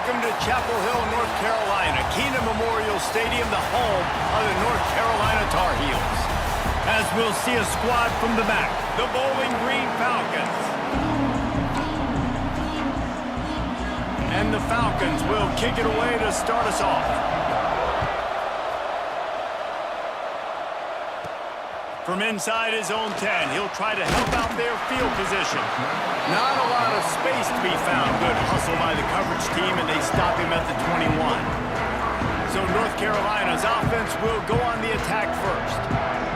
Welcome to Chapel Hill, North Carolina, Keenan Memorial Stadium, the home of the North Carolina Tar Heels. As we'll see a squad from the back, the Bowling Green Falcons. And the Falcons will kick it away to start us off. From inside his own 10, he'll try to help out their field position. Not a lot of space to be found. Good hustle by the coverage team, and they stop him at the 21. So North Carolina's offense will go on the attack first.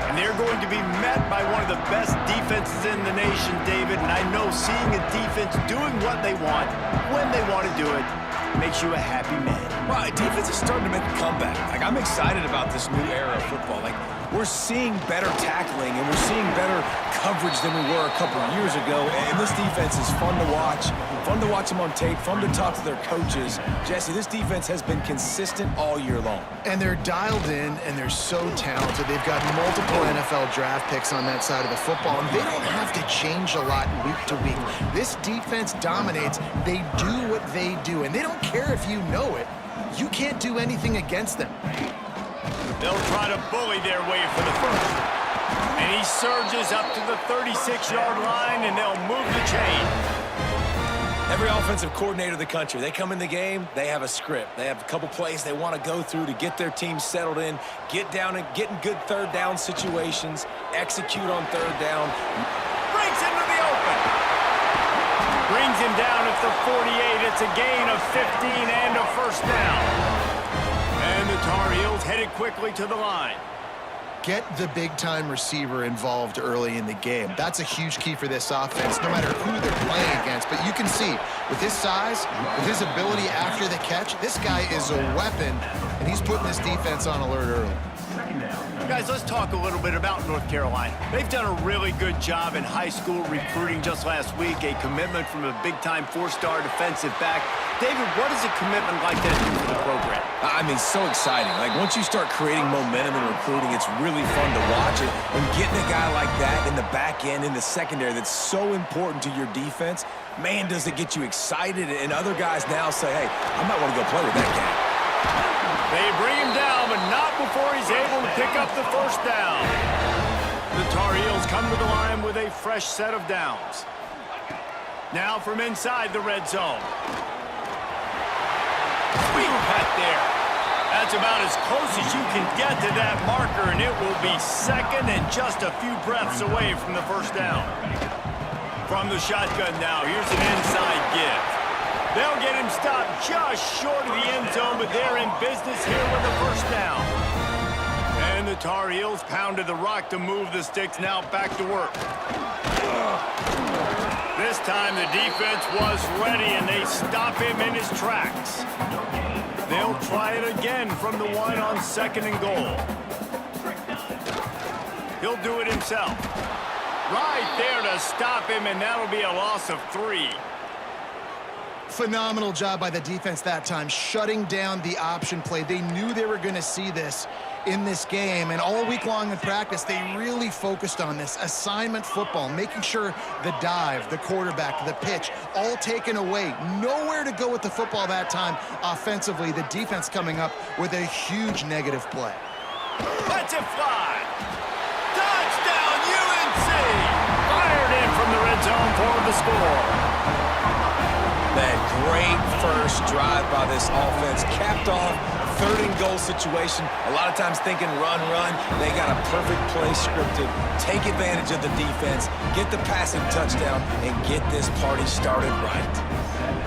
And they're going to be met by one of the best defenses in the nation, David. And I know seeing a defense doing what they want, when they want to do it, makes you a happy man. Well, defense is starting to make a comeback. Like, I'm excited about this new era of football. Like, we're seeing better tackling and we're seeing better coverage than we were a couple of years ago. And this defense is fun to watch them on tape, fun to talk to their coaches. Jesse, this defense has been consistent all year long. And they're dialed in, and they're so talented. They've got multiple NFL draft picks on that side of the football, and they don't have to change a lot week to week. This defense dominates. They do what they do, and they don't care if you know it. You can't do anything against them. They'll try to bully their way for the first. And he surges up to the 36-yard line, and they'll move the chain. Every offensive coordinator in the country, they come in the game, they have a script. They have a couple plays they want to go through to get their team settled in, get down and get in good third down situations, execute on third down. Breaks into the open. Brings him down at the 48. It's a gain of 15 and a first down. And the Tar Heels headed quickly to the line. Get the big-time receiver involved early in the game. That's a huge key for this offense, no matter who they're playing against. But you can see, with his size, with his ability after the catch, this guy is a weapon, and he's putting this defense on alert early. Guys, let's talk a little bit about North Carolina. They've done a really good job in high school recruiting just last week, a commitment from a big-time four-star defensive back. David, what does a commitment like that do for the program? I mean, so exciting. Like, once you start creating momentum in recruiting, it's really fun to watch it. And getting a guy like that in the back end, in the secondary, that's so important to your defense, man, does it get you excited. And other guys now say, hey, I might want to go play with that guy. They bring him down, but not before he's able to pick up the first down. The Tar Heels come to the line with a fresh set of downs. Now from inside the red zone. Sweet cut there. That's about as close as you can get to that marker, and it will be second and just a few breaths away from the first down. From the shotgun now, here's an inside give. They'll get him stopped just short of the end zone, but they're in business here with the first down. And the Tar Heels pounded the rock to move the sticks, now back to work. This time the defense was ready, and they stop him in his tracks. They'll try it again from the one on second and goal. He'll do it himself. Right there to stop him, and that'll be a loss of 3. Phenomenal job by the defense that time, shutting down the option play. They knew they were going to see this in this game, and all week long in practice, they really focused on this assignment football, making sure the dive, the quarterback, the pitch, all taken away. Nowhere to go with the football that time offensively. The defense coming up with a huge negative play. Let's it fly. Touchdown, UNC! Fired in from the red zone for the score. That great first drive by this offense, capped off, third and goal situation. A lot of times thinking run. They got a perfect play scripted. Take advantage of the defense, get the passing touchdown, and get this party started right.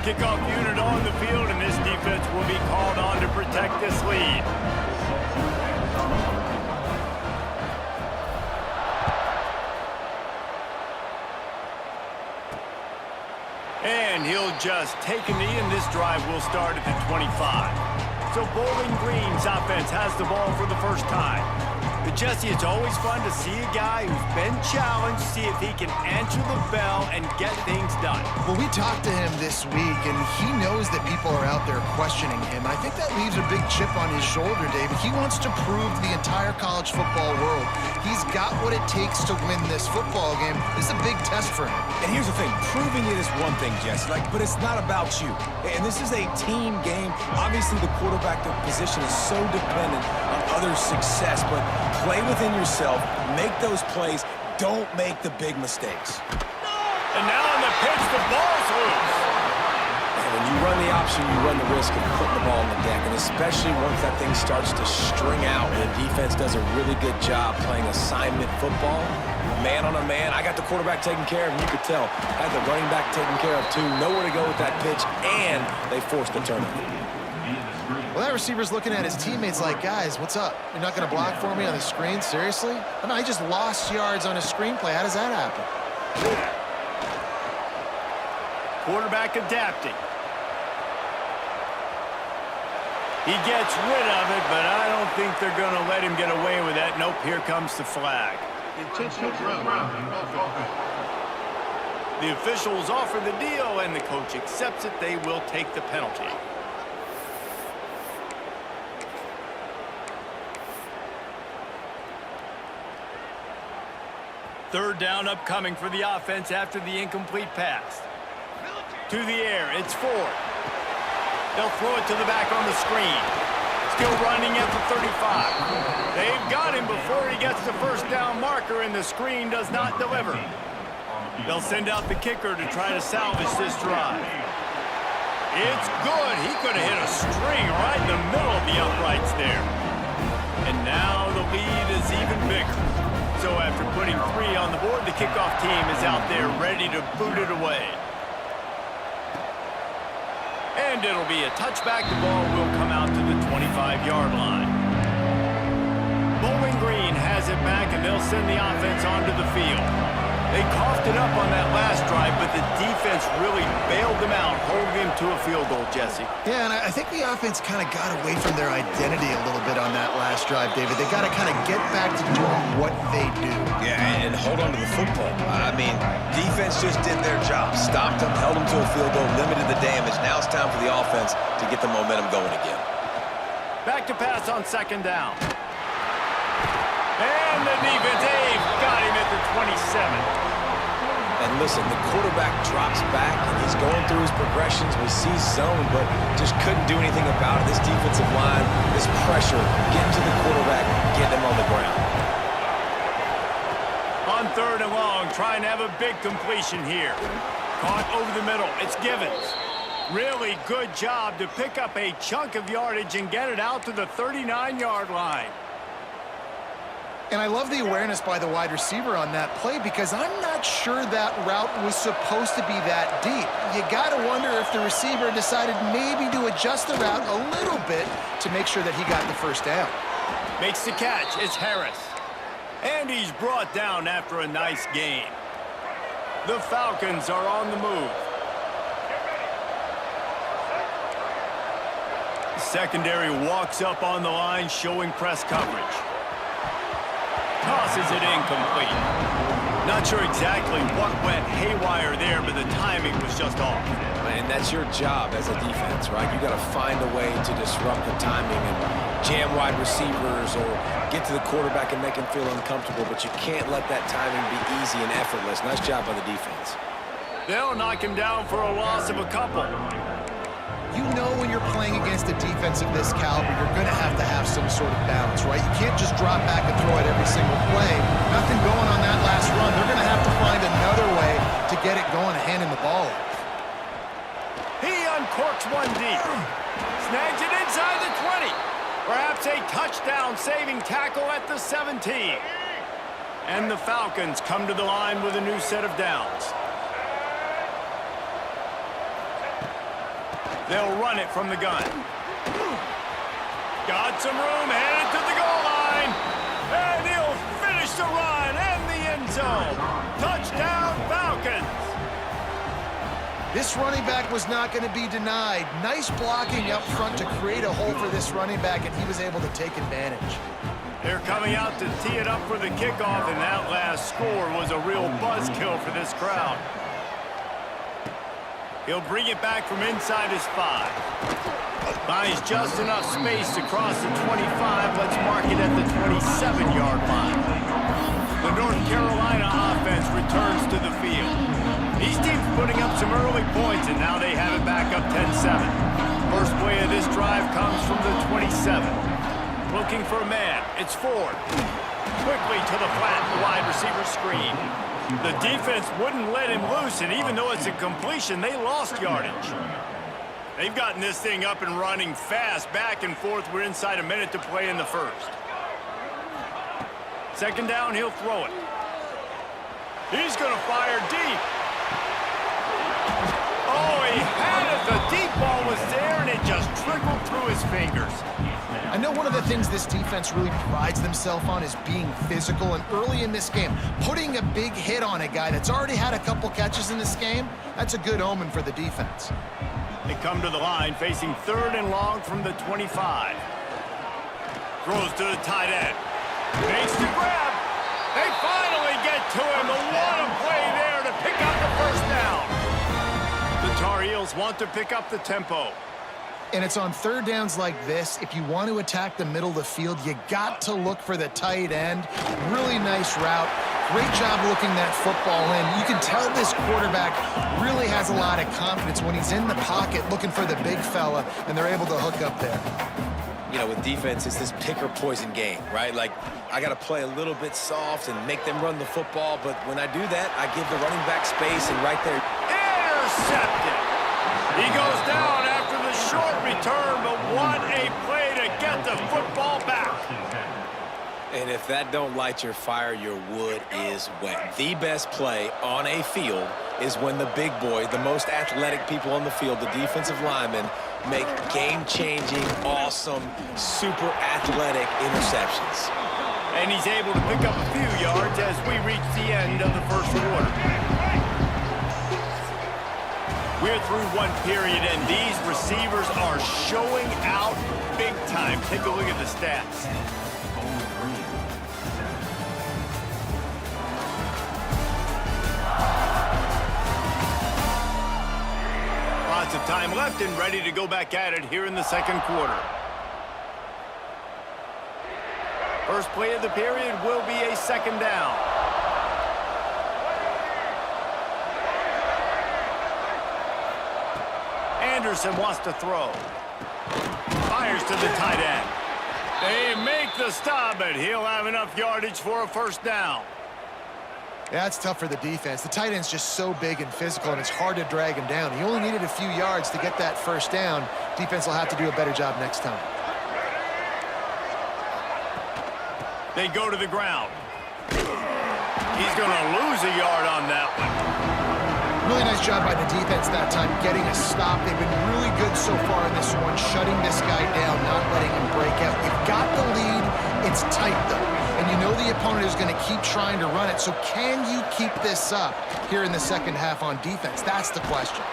Kickoff unit on the field, and this defense will be called on to protect this lead. And he'll just take a knee, and this drive will start at the 25. So Bowling Green's offense has the ball for the first time. But Jesse, it's always fun to see a guy who's been challenged, see if he can answer the bell and get things done. Well, we talked to him this week, and he knows that people are out there questioning him. I think that leaves a big chip on his shoulder, David. He wants to prove to the entire college football world he's got what it takes to win this football game. This is a big test for him. And here's the thing, proving it is one thing, Jesse, but it's not about you. And this is a team game. Obviously, the quarterback position is so dependent on others' success, but play within yourself, make those plays, don't make the big mistakes. And now on the pitch, the ball's loose. And when you run the option, you run the risk of putting the ball on the deck, and especially once that thing starts to string out, the defense does a really good job playing assignment football. Man on a man, I got the quarterback taken care of, and you could tell. I had the running back taken care of too, nowhere to go with that pitch, and they forced the turnover. Well, that receiver's looking at his teammates like, guys, what's up? You're not going to block for me on the screen? Seriously? I mean, I just lost yards on a screenplay. How does that happen? Quarterback adapting. He gets rid of it, but I don't think they're going to let him get away with that. Nope, here comes the flag. The officials offer the deal, and the coach accepts it. They will take the penalty. Third down upcoming for the offense after the incomplete pass. To the air, it's Ford. They'll throw it to the back on the screen. Still running at the 35. They've got him before he gets the first down marker, and the screen does not deliver. They'll send out the kicker to try to salvage this drive. It's good. He could have hit a string right in the middle of the uprights there. And now the lead is even bigger. So after putting 3 on the board, the kickoff team is out there ready to boot it away. And it'll be a touchback. The ball will come out to the 25-yard line. Bowling Green has it back, and they'll send the offense onto the field. They coughed it up on that last drive, but the defense really bailed them out, holding them to a field goal, Jesse. Yeah, and I think the offense kind of got away from their identity a little bit on that last drive, David. They got to kind of get back to doing what they do. Yeah, and hold on to the football. I mean, defense just did their job. Stopped them, held them to a field goal, limited the damage. Now it's time for the offense to get the momentum going again. Back to pass on second down. And the defense, they've got him at the 27. And listen, the quarterback drops back, and he's going through his progressions. We see zone, but just couldn't do anything about it. This defensive line, this pressure, getting to the quarterback, getting him on the ground. On third and long, trying to have a big completion here. Caught over the middle. It's Givens. Really good job to pick up a chunk of yardage and get it out to the 39-yard line. And I love the awareness by the wide receiver on that play, because I'm not sure that route was supposed to be that deep. You got to wonder if the receiver decided maybe to adjust the route a little bit to make sure that he got the first down. Makes the catch. It's Harris. And he's brought down after a nice gain. The Falcons are on the move. Secondary walks up on the line, showing press coverage. Tosses it incomplete. Not sure exactly what went haywire there, but the timing was just off. And that's your job as a defense, right? You got to find a way to disrupt the timing and jam wide receivers or get to the quarterback and make him feel uncomfortable, but you can't let that timing be easy and effortless. Nice job by the defense. They'll knock him down for a loss of a couple. You know when you're playing against a defense of this caliber, you're going to have some sort of balance, right? You can't just drop back and throw it every single play. Nothing going on that last run. They're going to have to find another way to get it going and hand him the ball. He uncorks one deep. Snags it inside the 20. Perhaps a touchdown-saving tackle at the 17. And the Falcons come to the line with a new set of downs. They'll run it from the gun. Got some room, headed to the goal line. And he'll finish the run and the end zone. Touchdown, Falcons. This running back was not going to be denied. Nice blocking up front to create a hole for this running back, and he was able to take advantage. They're coming out to tee it up for the kickoff, and that last score was a real buzzkill for this crowd. He'll bring it back from inside his 5. Finds just enough space to cross the 25. Let's mark it at the 27-yard line. The North Carolina offense returns to the field. These teams putting up some early points, and now they have it back up 10-7. First play of this drive comes from the 27. Looking for a man. It's Ford. Quickly to the flat, the wide receiver screen. The defense wouldn't let him loose, and even though it's a completion, they lost yardage. They've gotten this thing up and running fast, back and forth. We're inside a minute to play in the first. Second down, he'll throw it. He's going to fire deep. Oh, he had it. The deep ball was there, and it just trickled through his fingers. I know one of the things this defense really prides themselves on is being physical, and early in this game, putting a big hit on a guy that's already had a couple catches in this game, that's a good omen for the defense. They come to the line, facing 3rd and long from the 25. Throws to the tight end. Makes the grab. They finally get to him. The one play there to pick up the first down. The Tar Heels want to pick up the tempo. And it's on 3rd downs like this, if you want to attack the middle of the field, you got to look for the tight end. Really nice route. Great job looking that football in. You can tell this quarterback really has a lot of confidence when he's in the pocket looking for the big fella, and they're able to hook up there. You know, with defense, it's this pick or poison game, right? Like, I got to play a little bit soft and make them run the football, but when I do that, I give the running back space, and right there. Intercepted. He goes down after the short return, but what a play to get the football back. And if that don't light your fire, your wood is wet. The best play on a field is when the big boy, the most athletic people on the field, the defensive linemen, make game-changing, awesome, super athletic interceptions. And he's able to pick up a few yards as we reach the end of the first quarter. We're through one period, and these receivers are showing out big time. Take a look at the stats. Lots of time left and ready to go back at it here in the second quarter. First play of the period will be a 2nd down. Anderson wants to throw. Fires to the tight end. They make the stop, but he'll have enough yardage for a first down. Yeah, it's tough for the defense. The tight end's just so big and physical, and it's hard to drag him down. He only needed a few yards to get that first down. Defense will have to do a better job next time. They go to the ground. He's going to lose a yard on that one. Really nice job by the defense that time, getting a stop. They've been really good so far in this one, shutting this guy down, not letting him break out. You've got the lead. It's tight, though. And you know the opponent is going to keep trying to run it. So can you keep this up here in the second half on defense? That's the question.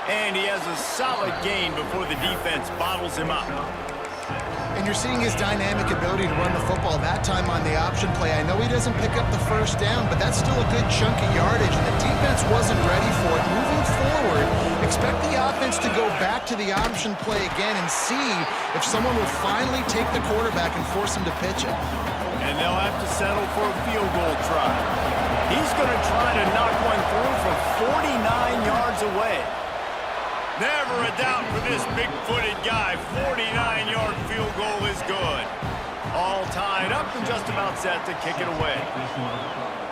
And he has a solid gain before the defense bottles him up. And you're seeing his dynamic ability to run the football that time on the option play. I know he doesn't pick up the first down, but that's still a good chunk of yardage, and the defense wasn't ready for it. Moving forward, expect the offense to go back to the option play again and see if someone will finally take the quarterback and force him to pitch it. And they'll have to settle for a field goal try. He's going to try to knock one through from 49 yards away. Never a doubt for this big-footed guy. 49-yard field goal is good. All tied up and just about set to kick it away.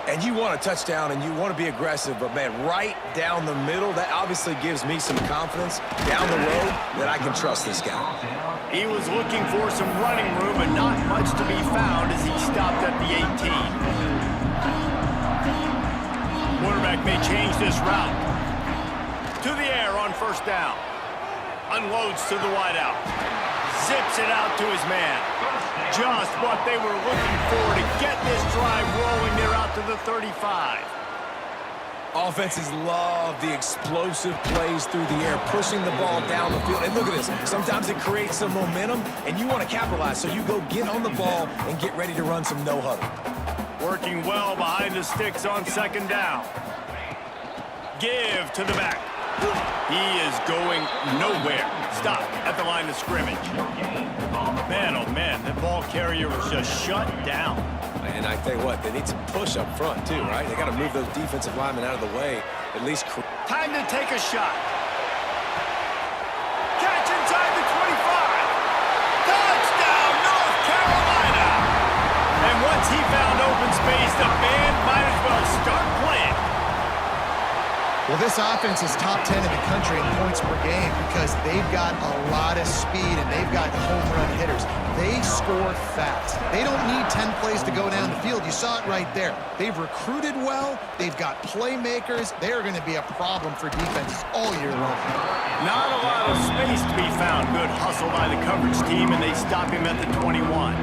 And you want a touchdown and you want to be aggressive, but man, right down the middle, that obviously gives me some confidence down the road that I can trust this guy. He was looking for some running room, but not much to be found as he stopped at the 18. Quarterback may change this route. To the air on first down. Unloads to the wideout. Zips it out to his man. Just what they were looking for to get this drive rolling. They're out to the 35. Offenses love the explosive plays through the air, pushing the ball down the field. And look at this. Sometimes it creates some momentum, and you want to capitalize. So you go get on the ball and get ready to run some no-huddle. Working well behind the sticks on second down. Give to the back. He is going nowhere. Stop at the line of scrimmage. Man, oh man, the ball carrier was just shut down. And I tell you what, they need some push up front too, right? They got to move those defensive linemen out of the way. At least. Time to take a shot. Catch inside the 25. Touchdown, North Carolina. And once he found open space, the band might as well start playing. Well, this offense is top 10 in the country in points per game because they've got a lot of speed and they've got home run hitters. They score fast. They don't need 10 plays to go down the field. You saw it right there. They've recruited well. They've got playmakers. They're going to be a problem for defenses all year long. Not a lot of space to be found. Good hustle by the coverage team, and they stop him at the 21.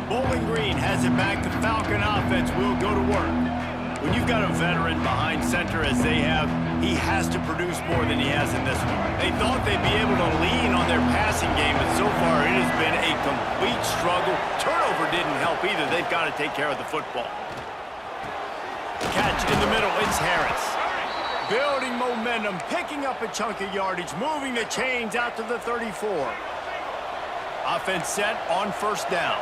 Bowling Green has it back. The Falcon offense will go to work. When you've got a veteran behind center as they have, he has to produce more than he has in this one. They thought they'd be able to lean on their passing game, but so far it has been a complete struggle. Turnover didn't help either. They've got to take care of the football. Catch in the middle, it's Harris. Building momentum, picking up a chunk of yardage, moving the chains out to the 34. Offense set on first down.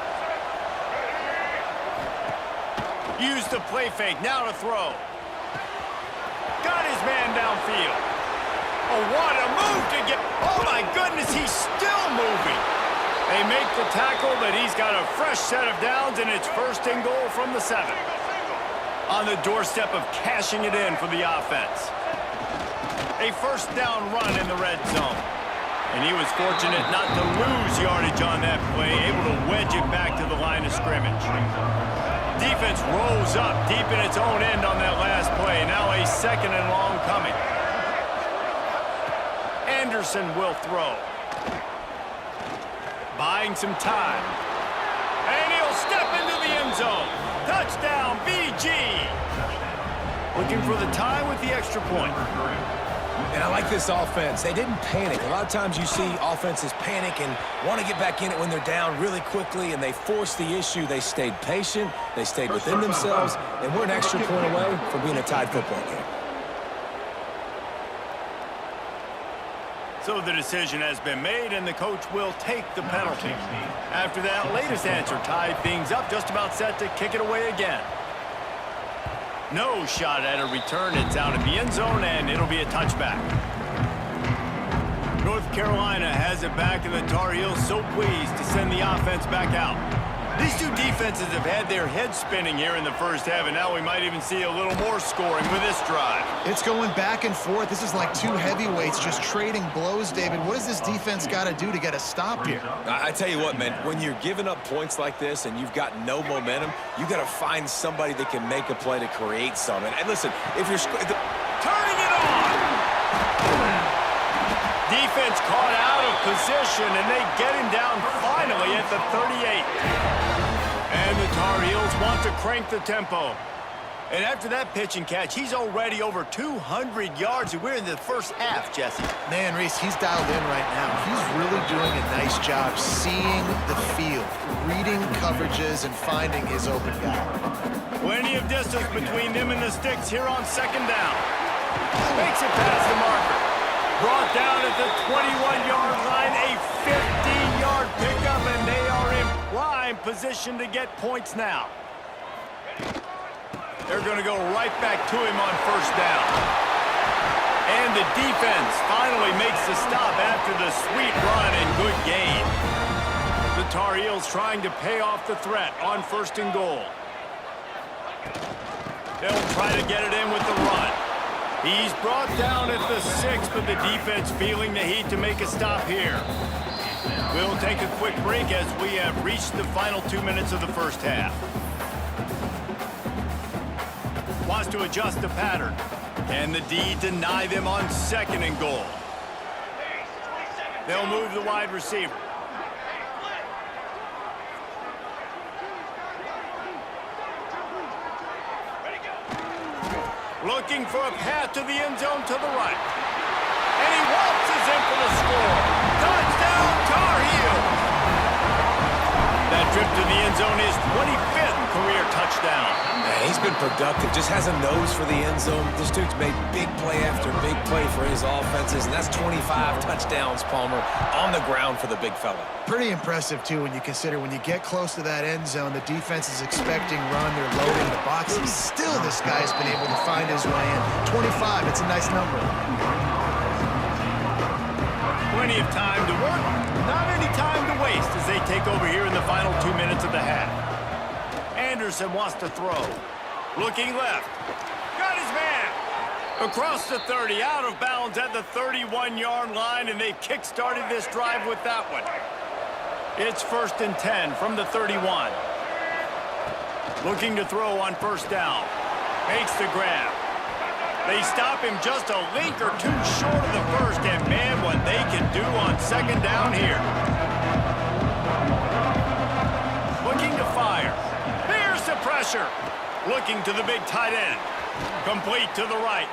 Use the play fake, now to throw. Got his man downfield. Oh, what a move to get, oh my goodness, he's still moving. They make the tackle, but he's got a fresh set of downs, and it's first and goal from the 7. On the doorstep of cashing it in for the offense. A first down run in the red zone. And he was fortunate not to lose yardage on that play, able to wedge it back to the line of scrimmage. Defense rose up deep in its own end on that last play. Now a second and long coming. Anderson will throw. Buying some time. And he'll step into the end zone. Touchdown, BG. Looking for the tie with the extra point. And I like this offense. They didn't panic. A lot of times you see offenses panic and want to get back in it when they're down really quickly, and they forced the issue. They stayed patient. They stayed within themselves, and we're an extra point away from being a tied football game. So the decision has been made, and the coach will take the penalty. After that latest answer tied things up, just about set to kick it away again. No shot at a return. It's out of the end zone, and it'll be a touchback. North Carolina has it back, and the Tar Heels so pleased to send the offense back out. These two defenses have had their heads spinning here in the first half, and now we might even see a little more scoring with this drive. It's going back and forth. This is like two heavyweights just trading blows, David. What does this defense got to do to get a stop here? I tell you what, man, when you're giving up points like this and you've got no momentum, you got to find somebody that can make a play to create something. And listen, if you're turning it on. Defense caught out of position, and they get him down finally at the 38. And the Tar Heels want to crank the tempo. And after that pitch and catch, he's already over 200 yards, and we're in the first half, Jesse. Man, Reese, he's dialed in right now. He's really doing a nice job seeing the field, reading coverages, and finding his open guy. Plenty of distance between them and the sticks here on second down. Makes it past the marker. Brought down at the 21-yard line, a 15-yard pickup, and they are in prime position to get points now. They're going to go right back to him on first down. And the defense finally makes the stop after the sweet run and good gain. The Tar Heels trying to pay off the threat on first and goal. They'll try to get it in with the run. He's brought down at the 6, but the defense feeling the heat to make a stop here. We'll take a quick break as we have reached the final 2 minutes of the first half. Wants to adjust the pattern. Can the D deny them on second and goal? They'll move the wide receiver. Looking for a path to the end zone to the right. And he waltzes in for the score. Touchdown, Tar Heels! That trip to the end zone is 25th career touchdown. Man, he's been productive, just has a nose for the end zone. This dude's made big play after big play for his offenses, and that's 25 touchdowns, Palmer, on the ground for the big fella. Pretty impressive, too, when you consider when you get close to that end zone, the defense is expecting run, they're loading the box. Still, this guy's been able to find his way in. 25, it's a nice number. Plenty of time to work, not any time to waste as they take over here in the final 2 minutes of the half. Anderson wants to throw. Looking left. Got his man. Across the 30, out of bounds at the 31-yard line, and they've kick-started this drive with that one. It's 1st and 10 from the 31. Looking to throw on first down. Makes the grab. They stop him just a link or two short of the first, and man, what they can do on second down here. Looking to fire. There's the pressure. Looking to the big tight end. Complete to the right.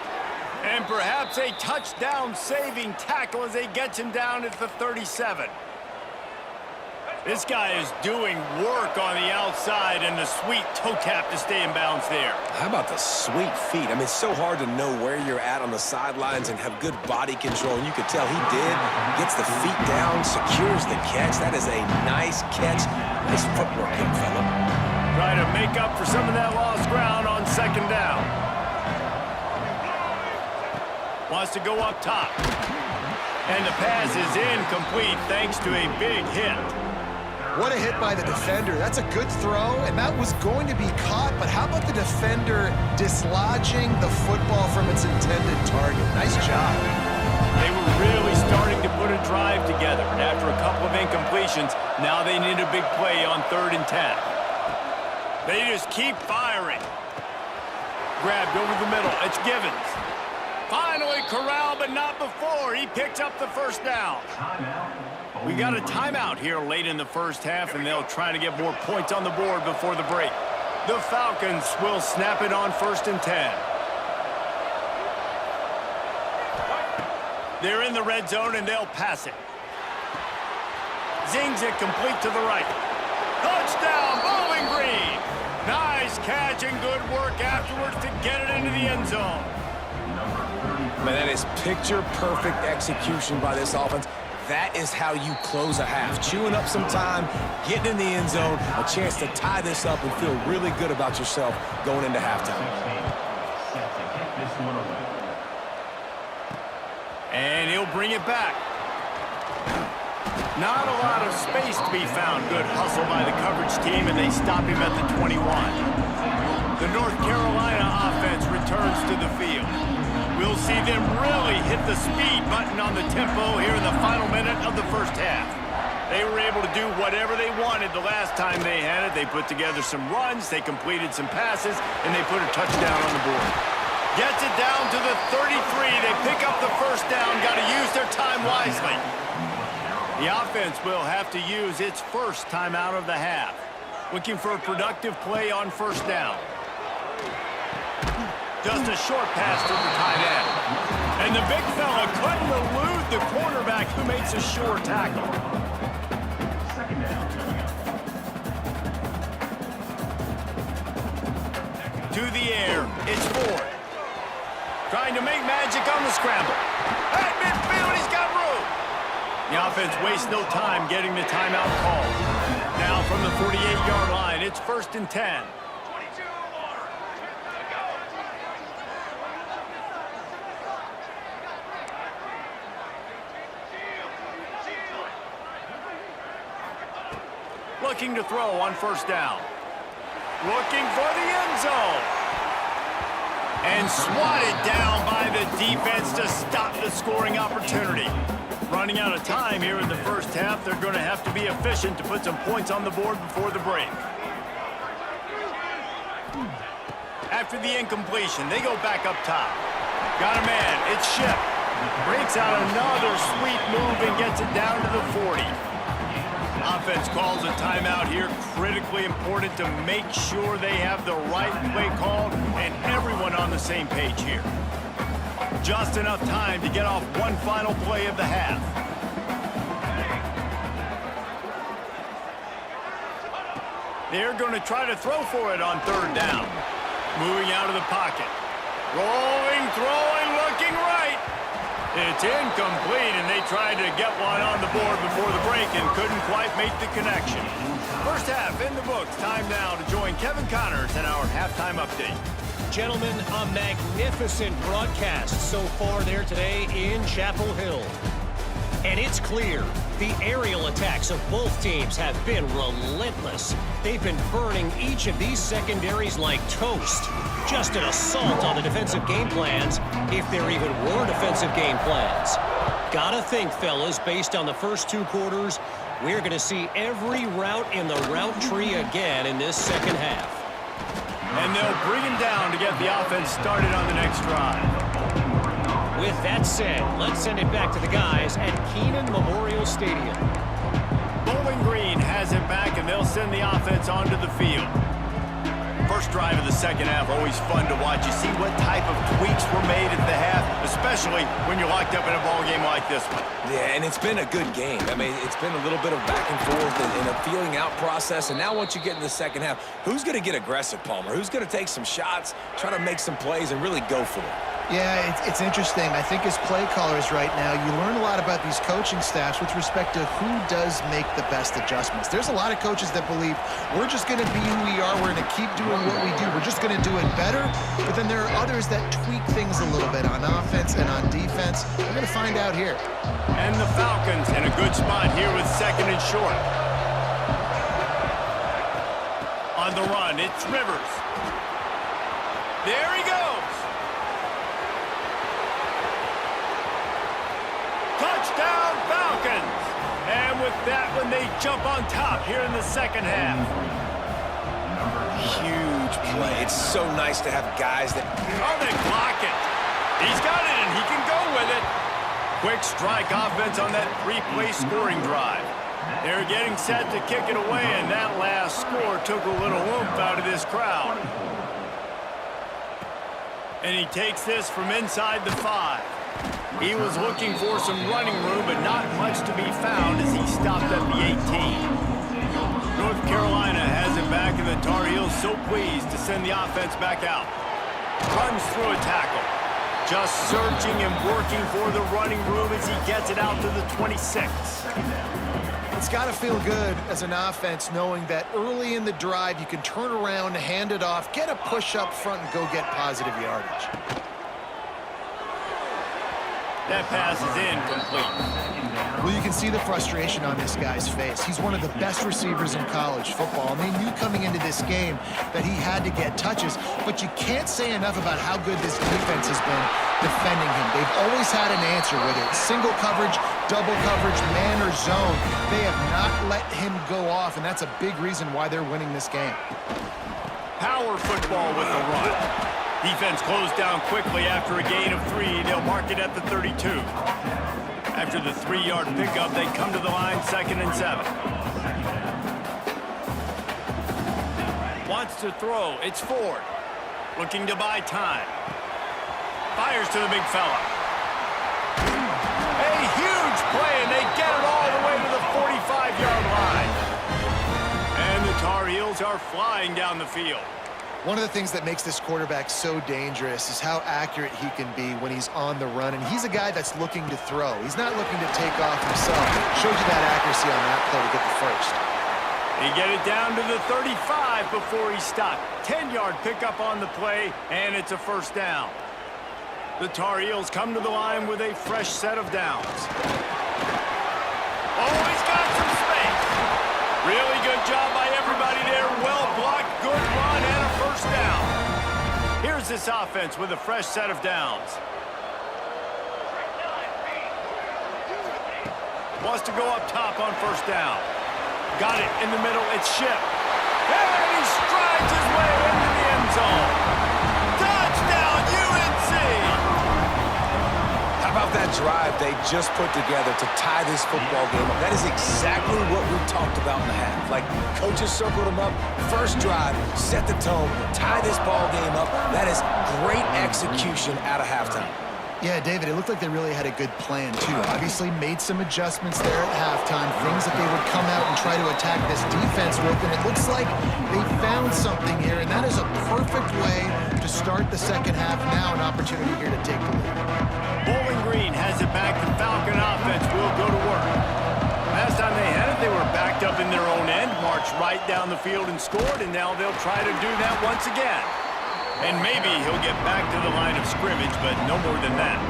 And perhaps a touchdown-saving tackle as they get him down at the 37. This guy is doing work on the outside, and the sweet toe tap to stay in bounds there. How about the sweet feet? I mean, it's so hard to know where you're at on the sidelines and have good body control. And you could tell he did. Gets the feet down, secures the catch. That is a nice catch. Nice footwork, young fella. Try to make up for some of that lost ground on second down. Wants to go up top. And the pass is incomplete thanks to a big hit. What a hit by the defender. That's a good throw, and that was going to be caught, but how about the defender dislodging the football from its intended target? Nice job. They were really starting to put a drive together, and after a couple of incompletions, now they need a big play on 3rd and 10. They just keep firing. Grabbed over the middle. It's Givens. Finally corralled, but not before. He picks up the first down. We got a timeout here late in the first half, and they'll try to get more points on the board before the break. The Falcons will snap it on 1st and 10. They're in the red zone, and they'll pass it. Zings it complete to the right. Touchdown, Bowling Green! Nice catch and good work afterwards to get it into the end zone. Man, that is picture-perfect execution by this offense. That is how you close a half. Chewing up some time, getting in the end zone, a chance to tie this up and feel really good about yourself going into halftime. And he'll bring it back. Not a lot of space to be found. Good hustle by the coverage team, and they stop him at the 21. The North Carolina offense returns to the field. We'll see them really hit the speed button on the tempo here in the final minute of the first half. They were able to do whatever they wanted the last time they had it. They put together some runs, they completed some passes, and they put a touchdown on the board. Gets it down to the 33. They pick up the first down. Got to use their time wisely. The offense will have to use its first timeout of the half. Looking for a productive play on first down. Just a short pass to the tight end. And the big fella couldn't elude the quarterback who makes a sure tackle. To the air, it's Ford. Trying to make magic on the scramble. At midfield, he's got room. The offense wastes no time getting the timeout called. Now from the 48-yard line, it's 1st and 10. Looking to throw on first down. Looking for the end zone. And swatted down by the defense to stop the scoring opportunity. Running out of time here in the first half. They're going to have to be efficient to put some points on the board before the break. After the incompletion, they go back up top. Got a man. It's Ship. Breaks out another sweet move and gets it down to the 40. Offense calls a timeout here. Critically important to make sure they have the right play called and everyone on the the same page here. Just enough time to get off one final play of the half. They're going to try to throw for it on third down. Moving out of the pocket. Rolling, throwing, looking right. It's incomplete, and they tried to get one on the board before the break and couldn't quite make the connection. First half in the books. Time now to join Kevin Connors in our halftime update. Gentlemen, a magnificent broadcast so far there today in Chapel Hill. And it's clear, the aerial attacks of both teams have been relentless. They've been burning each of these secondaries like toast. Just an assault on the defensive game plans, if there even were defensive game plans. Gotta think, fellas, based on the first two quarters, we're gonna see every route in the route tree again in this second half. And they'll bring him down to get the offense started on the next drive. With that said, let's send it back to the guys at Kenan Memorial Stadium. Bowling Green has it back, and they'll send the offense onto the field. First drive of the second half, always fun to watch. You see what type of tweaks were made at the half, especially when you're locked up in a ball game like this one. Yeah, and it's been a good game. I mean, it's been a little bit of back and forth and a feeling out process. And now once you get in the second half, who's going to get aggressive, Palmer? Who's going to take some shots, try to make some plays, and really go for it? Yeah, it's interesting. I think as play callers right now, you learn a lot about these coaching staffs with respect to who does make the best adjustments. There's a lot of coaches that believe we're just going to be who we are. We're going to keep doing what we do. We're just going to do it better. But then there are others that tweak things a little bit on offense and on defense. We're going to find out here. And the Falcons in a good spot here with second and short. On the run, it's Rivers. There he goes. Touchdown, Falcons! And with that one, they jump on top here in the second half. Huge play. It's so nice to have guys that... Oh, they block it. He's got it, and he can go with it. Quick strike offense on that three-play scoring drive. They're getting set to kick it away, and that last score took a little oomph out of this crowd. And he takes this from inside the 5. He was looking for some running room, but not much to be found as he stopped at the 18. North Carolina has it back, and the Tar Heels so pleased to send the offense back out. Runs through a tackle. Just searching and working for the running room as he gets it out to the 26. It's got to feel good as an offense knowing that early in the drive you can turn around, hand it off, get a push up front, and go get positive yardage. That pass is incomplete. Well, you can see the frustration on this guy's face. He's one of the best receivers in college football, and they knew coming into this game that he had to get touches, but you can't say enough about how good this defense has been defending him. They've always had an answer, whether it's single coverage, double coverage, man or zone. They have not let him go off, and that's a big reason why they're winning this game. Power football with the run. Defense closed down quickly after a gain of 3. They'll mark it at the 32. After the 3-yard pickup, they come to the line, 2nd and 7. Wants to throw. It's Ford. Looking to buy time. Fires to the big fella. A huge play, and they get it all the way to the 45-yard line. And the Tar Heels are flying down the field. One of the things that makes this quarterback so dangerous is how accurate he can be when he's on the run. And he's a guy that's looking to throw. He's not looking to take off himself. Shows you that accuracy on that play to get the first. They get it down to the 35 before he stopped. 10-yard pickup on the play, and it's a first down. The Tar Heels come to the line with a fresh set of downs. Oh, he's got some space. Really good job by everybody there. Well blocked, good run, and a first down. Here's this offense with a fresh set of downs. Wants to go up top on first down. Got it in the middle. It's Ship. And he strides his way into the end zone. Touchdown, UNC! How about that drive they just put together to tie this football game up. That is exactly what we talked about in the half. Like, coaches circled them up. First drive, set the tone, tie this ball game up. That is great execution out of halftime. Yeah, David, it looked like they really had a good plan, too. Obviously made some adjustments there at halftime, things that they would come out and try to attack this defense with, and it looks like they found something here, and that is a perfect way to start the second half. Now an opportunity here to take the lead. Bowling Green has it back. The Falcon offense will go to work. Last time they had it, they were backed up in their own end, marched right down the field and scored, and now they'll try to do that once again. And maybe he'll get back to the line of scrimmage, but no more than that.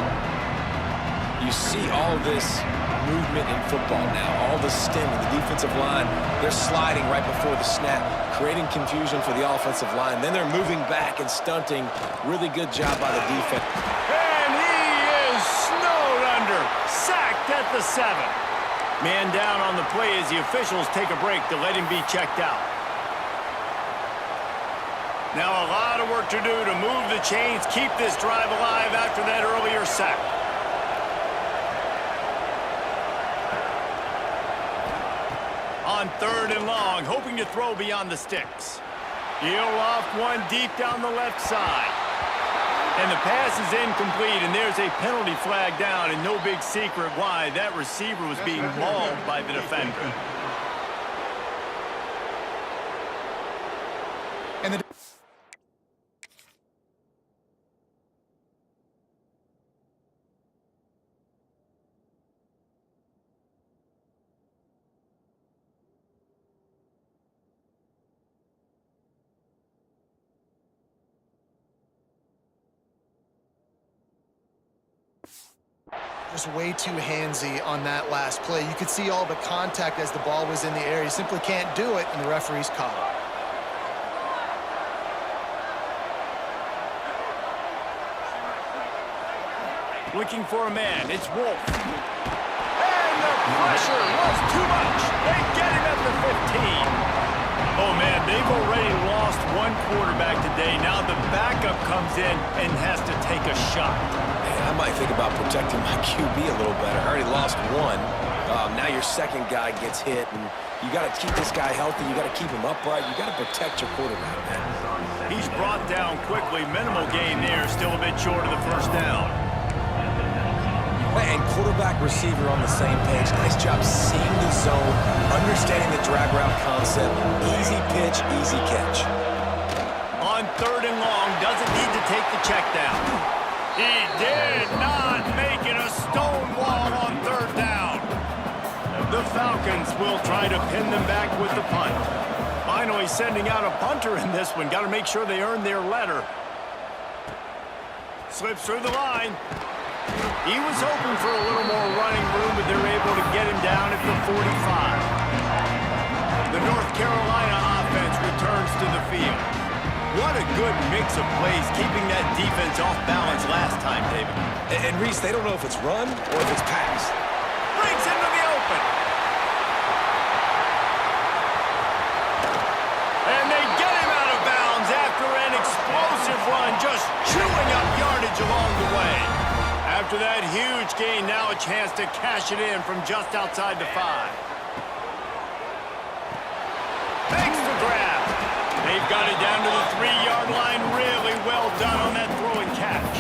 You see all this movement in football now, all the stem of the defensive line. They're sliding right before the snap, creating confusion for the offensive line. Then they're moving back and stunting. Really good job by the defense. And he is snowed under, sacked at the 7. Man down on the play as the officials take a break to let him be checked out. Now a lot of work to do to move the chains, keep this drive alive after that earlier sack. On 3rd and long, hoping to throw beyond the sticks. He'll loft one deep down the left side. And the pass is incomplete, and there's a penalty flag down, and no big secret why that receiver was being mauled by the defender. And the just way too handsy on that last play. You could see all the contact as the ball was in the air. You simply can't do it, and the referee's caught it. Looking for a man, it's Wolf. And the pressure was too much. They get him at the 15. Oh, man, they've already lost one quarterback today. Now the backup comes in and has to take a shot. Man, I might think about protecting my QB a little better. I already lost one. Now your second guy gets hit, and you got to keep this guy healthy. You got to keep him upright. You got to protect your quarterback, man. He's brought down quickly. Minimal gain there, still a bit short of the first down. And quarterback receiver on the same page. Nice job seeing the zone, understanding the drag route concept. Easy pitch, easy catch. On 3rd and long, doesn't need to take the check down. He did not make it a stone wall on 3rd down. The Falcons will try to pin them back with the punt. Finally sending out a punter in this one. Got to make sure they earn their letter. Slips through the line. He was hoping for a little more running room, but they're able to get him down at the 45. The North Carolina offense returns to the field. What a good mix of plays, keeping that defense off balance last time, David. And Reese, they don't know if it's run or if it's pass. Breaks into the open. And they get him out of bounds after an explosive run, just chewing up yardage along the way. After that huge gain, now a chance to cash it in from just outside the 5. Thanks for grab. They've got it down to the 3-yard line. Really well done on that throw and catch.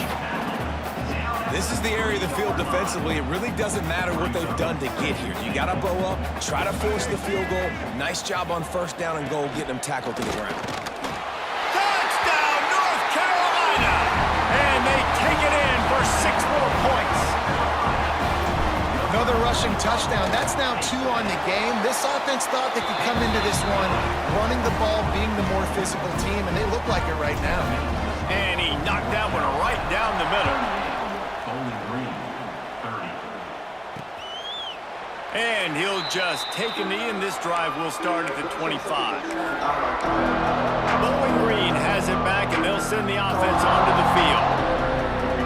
This is the area of the field defensively. It really doesn't matter what they've done to get here. You got to bow up, try to force the field goal. Nice job on 1st down and goal, getting them tackled to the ground. Touchdown, North Carolina! And they take it in for 6 more points. Another rushing touchdown. That's now 2 on the game. This offense thought they could come into this one running the ball, being the more physical team, and they look like it right now. And he knocked that one right down the middle. And he'll just take a knee, and this drive will start at the 25. Bowling Green has it back, and they'll send the offense onto the field.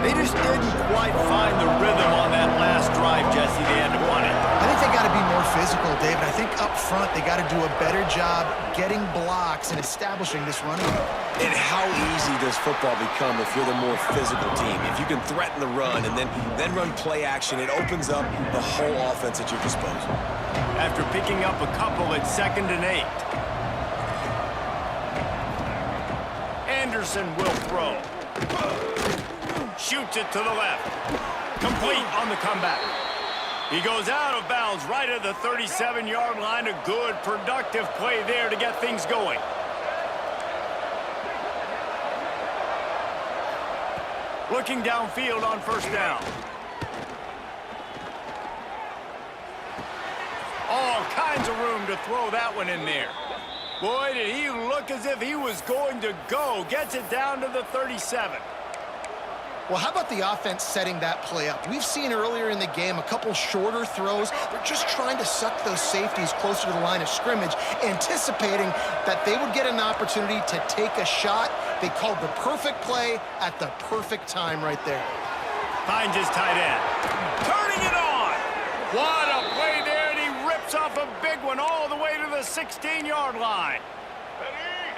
They just didn't quite find the rhythm on that last drive, Jesse. They had to punt it. I think they got to be more physical, David. I think up front they got to do a better job getting blocks and establishing this running game. And how easy does football become if you're the more physical team? If you can threaten the run and then run play action, it opens up the whole offense at your disposal. After picking up a couple, it's 2nd and 8. Anderson will throw. Shoots it to the left. Complete on the comeback. He goes out of bounds right at the 37-yard line. A good, productive play there to get things going. Looking downfield on 1st down. All kinds of room to throw that one in there. Boy, did he look as if he was going to go. Gets it down to the 37. Well, how about the offense setting that play up? We've seen earlier in the game a couple shorter throws. They're just trying to suck those safeties closer to the line of scrimmage, anticipating that they would get an opportunity to take a shot. They called the perfect play at the perfect time right there. Finds his tight end. Turning it on. What a play there, and he rips off a big one all the way to the 16-yard line.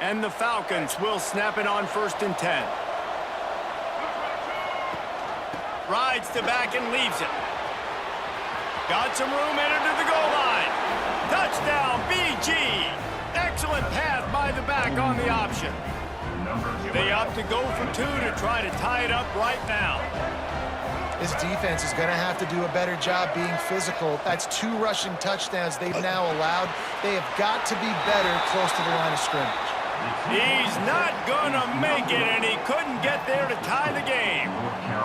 And the Falcons will snap it on 1st and 10. Rides to back and leaves it. Got some room, entered to the goal line. Touchdown, BG. Excellent pass by the back on the option. They opt to go for 2 to try to tie it up right now. This defense is going to have to do a better job being physical. That's 2 rushing touchdowns they've now allowed. They have got to be better close to the line of scrimmage. He's not gonna make it, and he couldn't get there to tie the game.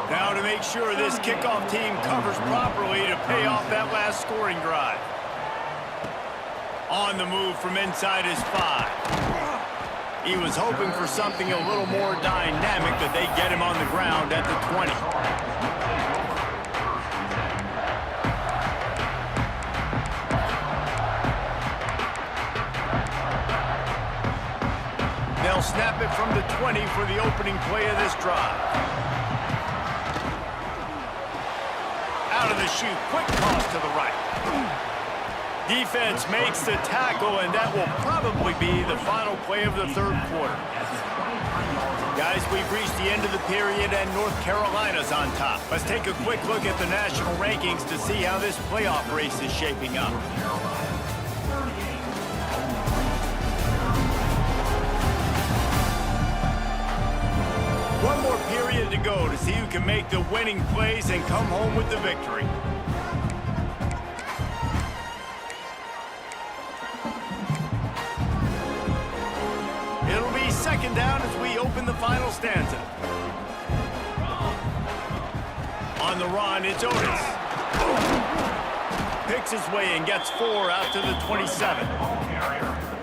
Now to make sure this kickoff team covers properly to pay off that last scoring drive. On the move from inside his 5. He was hoping for something a little more dynamic, that they get him on the ground at the 20. They'll snap it from the 20 for the opening play of this drive. Out of the chute, quick toss to the right. Defense makes the tackle, and that will probably be the final play of the 3rd quarter. Guys, we've reached the end of the period, and North Carolina's on top. Let's take a quick look at the national rankings to see how this playoff race is shaping up. One more period to go to see who can make the winning plays and come home with the victory. It'll be 2nd down as we open the final stanza. On the run, it's Otis. Picks his way and gets 4 out to the 27.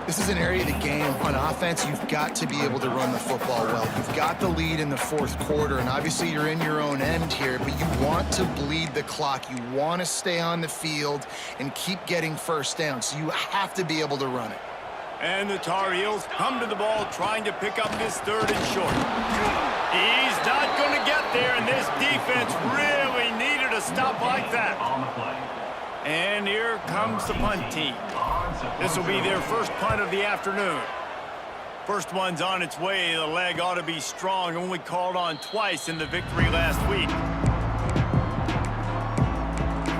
This is an area of the game on offense you've got to be able to run the football well. You've got the lead in the 4th quarter, and obviously you're in your own end here, but you want to bleed the clock. You want to stay on the field and keep getting 1st down, so you have to be able to run it. And the Tar Heels come to the ball trying to pick up this 3rd and short. He's not going to get there, and this defense really needed a stop like that. And here comes the punt team. This will be their first punt of the afternoon. First one's on its way. The leg ought to be strong. Only called on twice in the victory last week.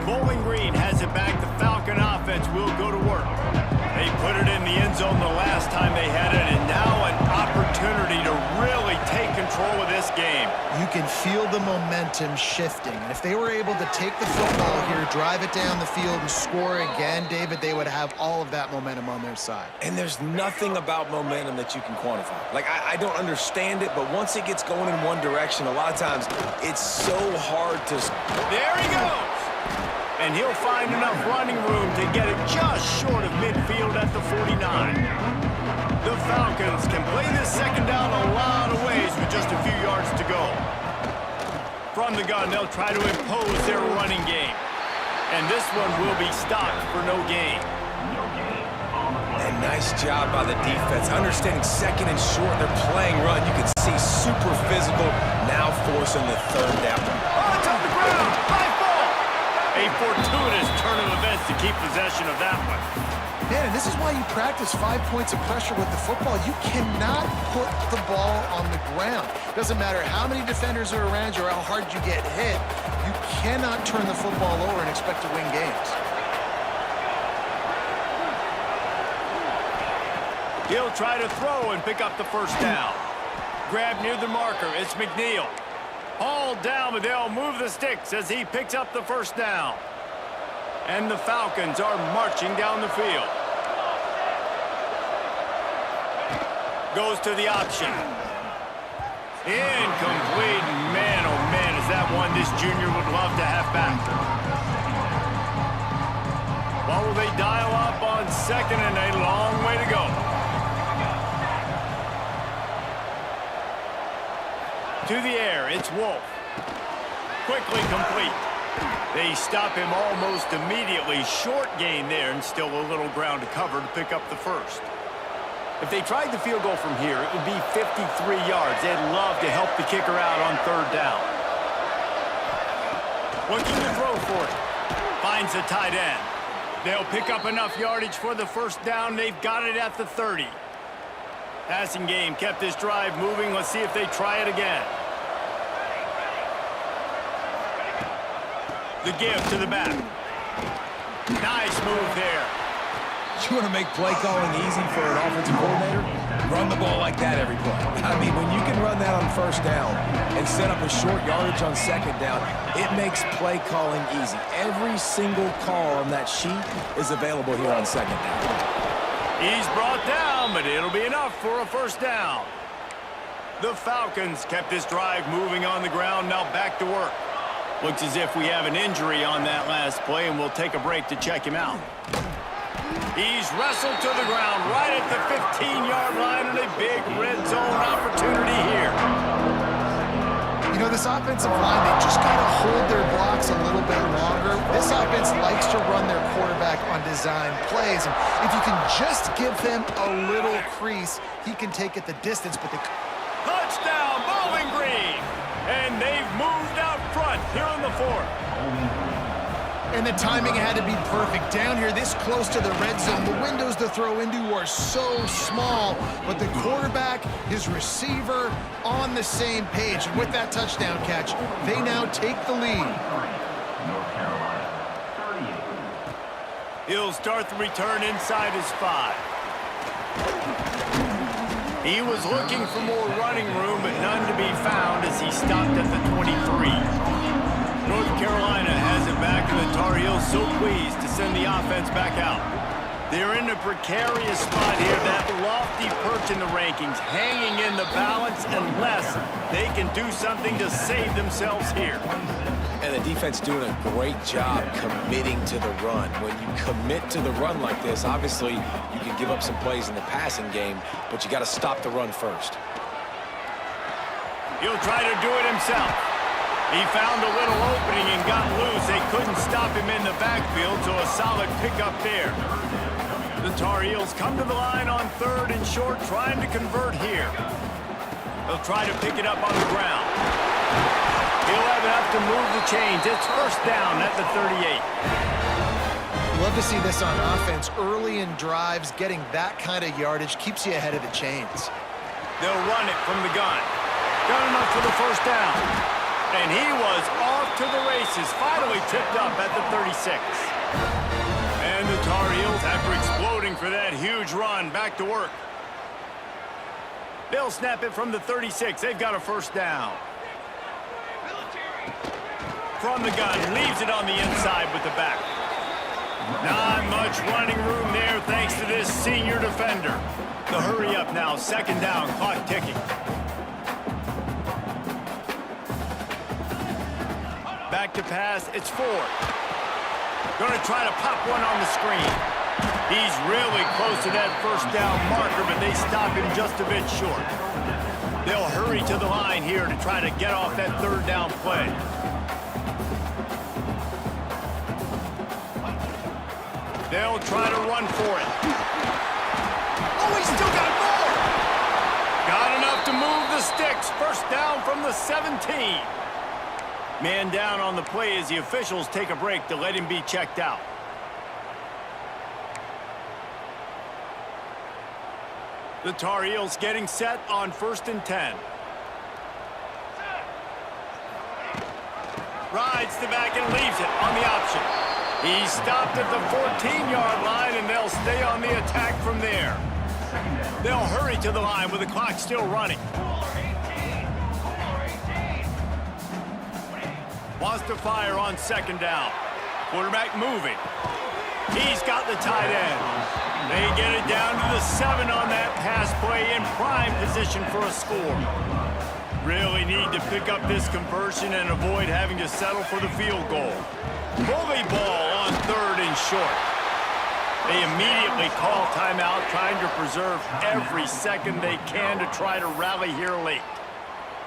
Bowling Green has it back. The Falcon offense will go to work. They put it in the end zone the last time they had it, and now an opportunity to really take control of this game. You can feel the momentum shifting, and if they were able to take the football here, drive it down the field, and score again, David, they would have all of that momentum on their side. And there's nothing about momentum that you can quantify. Like, I don't understand it, but once it gets going in one direction, a lot of times it's so hard to... There he goes! And he'll find enough running room to get it just short of midfield at the 49. The Falcons can play this 2nd down a lot of ways with just a few yards to go. From the gun, they'll try to impose their running game. And this one will be stopped for no gain. And nice job by the defense. Understanding 2nd and short, they're playing run. You can see super physical, now forcing the 3rd down. Oh, it's on the ground! High ball! A fortuitous turn of events to keep possession of that one. Man, and this is why you practice 5 points of pressure with the football. You cannot put the ball on the ground. Doesn't matter how many defenders are around you or how hard you get hit. You cannot turn the football over and expect to win games. He'll try to throw and pick up the first down. Grab near the marker. It's McNeil. Hauled down, but they'll move the sticks as he picks up the first down. And the Falcons are marching down the field. Goes to the option. Incomplete. Man, oh man, is that one this junior would love to have back. Well, will they dial up on second and a long way to go? To the air, it's Wolf. Quickly complete. They stop him almost immediately. Short gain there and still a little ground to cover to pick up the first. If they tried the field goal from here, it would be 53 yards. They'd love to help the kicker out on third down. Looking to throw for it. Finds the tight end. They'll pick up enough yardage for the first down. They've got it at the 30. Passing game kept this drive moving. Let's see if they try it again. The give to the back. Nice move there. You want to make play calling easy for an offensive coordinator? Run the ball like that every play. I mean, when you can run that on first down and set up a short yardage on second down, it makes play calling easy. Every single call on that sheet is available here on second down. He's brought down, but it'll be enough for a first down. The Falcons kept this drive moving on the ground. Now back to work. Looks as if we have an injury on that last play, and we'll take a break to check him out. He's wrestled to the ground right at the 15-yard line, and a big red zone opportunity here. You know, this offensive line, they just got to hold their blocks a little bit longer. This offense likes to run their quarterback on design plays, and if you can just give him a little crease, he can take it the distance. But the touchdown, Bowling Green! And they've moved out front here in the fourth. And the timing had to be perfect. Down here, this close to the red zone, the windows to throw into are so small, but the quarterback, his receiver, on the same page. And with that touchdown catch, they now take the lead. He'll start the return inside his 5. He was looking for more running room, but none to be found as he stopped at the 23. North Carolina has it back, and the Tar Heels so pleased to send the offense back out. They're in a precarious spot here, that lofty perch in the rankings, hanging in the balance unless they can do something to save themselves here. And the defense doing a great job committing to the run. When you commit to the run like this, obviously you can give up some plays in the passing game, but you got to stop the run first. He'll try to do it himself. He found a little opening and got loose. They couldn't stop him in the backfield, so a solid pickup there. The Tar Heels come to the line on third and short, trying to convert here. They'll try to pick it up on the ground. He'll have enough to move the chains. It's first down at the 38. Love to see this on offense. Early in drives, getting that kind of yardage keeps you ahead of the chains. They'll run it from the gun. Got enough for the first down. And he was off to the races, finally tipped up at the 36. And the Tar Heels, after exploding for that huge run, back to work. They'll snap it from the 36. They've got a first down. From the gun, leaves it on the inside with the back. Not much running room there thanks to this senior defender. The hurry up now, second down, clock ticking. Back to pass, it's Ford. Gonna try to pop one on the screen. He's really close to that first down marker, but they stop him just a bit short. They'll hurry to the line here to try to get off that third down play. They'll try to run for it. Oh, he's still got more! Got enough to move the sticks. First down from the 17. Man down on the play as the officials take a break to let him be checked out. The Tar Heels getting set on 1st and 10. Rides the back and leaves it on the option. He stopped at the 14-yard line, and they'll stay on the attack from there. They'll hurry to the line with the clock still running. Wants to fire on 2nd down. Quarterback moving. He's got the tight end. They get it down to the 7 on that pass play in prime position for a score. Really need to pick up this conversion and avoid having to settle for the field goal. Bully ball on 3rd and short. They immediately call timeout, trying to preserve every second they can to try to rally here late.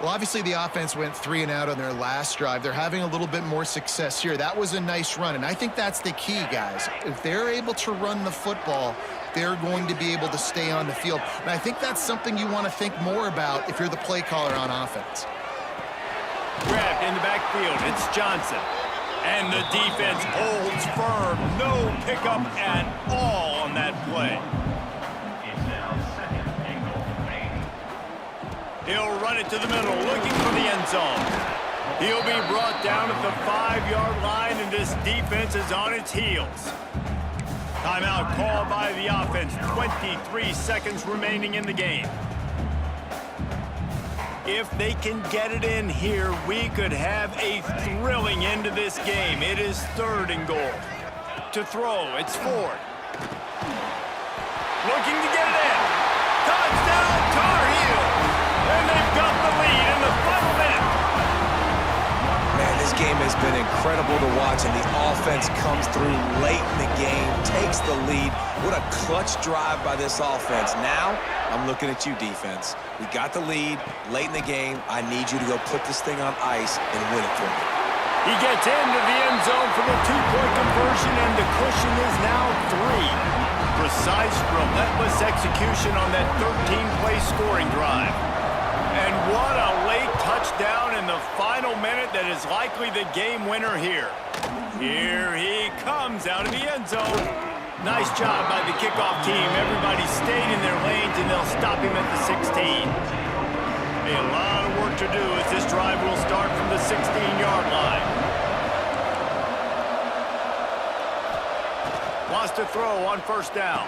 Well, obviously the offense went 3 and out on their last drive. They're having a little bit more success here. That was a nice run, and I think that's the key, guys. If they're able to run the football, they're going to be able to stay on the field. And I think that's something you want to think more about if you're the play caller on offense. Grabbed in the backfield, it's Johnson. And the defense holds firm. No pickup at all on that play. He'll run it to the middle, looking for the end zone. He'll be brought down at the 5-yard line, and this defense is on its heels. Timeout called by the offense. 23 seconds remaining in the game. If they can get it in here, we could have a thrilling end to this game. It is 3rd and goal. To throw, it's Ford. Looking to get it in. Touchdown, Tar Heels! And they've got the lead in the final minute. Man, this game has been incredible to watch, and the offense comes through late in the game, takes the lead. What a clutch drive by this offense. Now, I'm looking at you, defense. We got the lead late in the game. I need you to go put this thing on ice and win it for me. He gets into the end zone for the 2-point conversion, and the cushion is now 3. Precise, relentless execution on that 13-play scoring drive. And what a late touchdown in the final minute that is likely the game winner here. Here he comes out of the end zone. Nice job by the kickoff team. Everybody stayed in their lanes, and they'll stop him at the 16. A lot of work to do as this drive will start from the 16-yard line. Wants to throw on 1st down.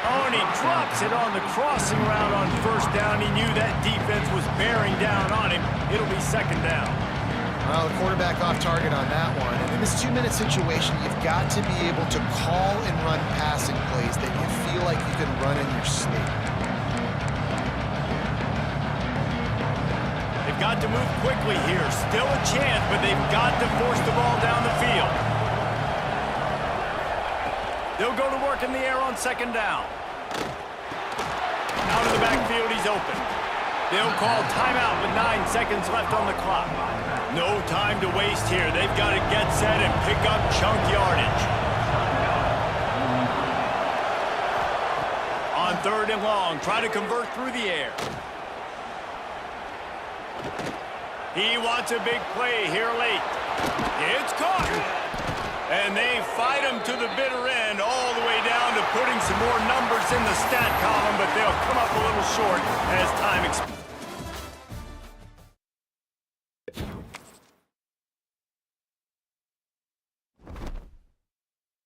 Oh, and he drops it on the crossing route on 1st down. He knew that defense was bearing down on him. It'll be 2nd down. Well, the quarterback off target on that one. And in this 2-minute situation, you've got to be able to call and run passing plays that you feel like you can run in your sleep. They've got to move quickly here. Still a chance, but they've got to force the ball down the field. They'll go to work in the air on 2nd down. Out of the backfield, he's open. They'll call timeout with 9 seconds left on the clock. No time to waste here. They've got to get set and pick up chunk yardage. On 3rd and long, try to convert through the air. He wants a big play here late. It's caught. And they fight him to the bitter end, all the way down to putting some more numbers in the stat column, but they'll come up a little short as time expires.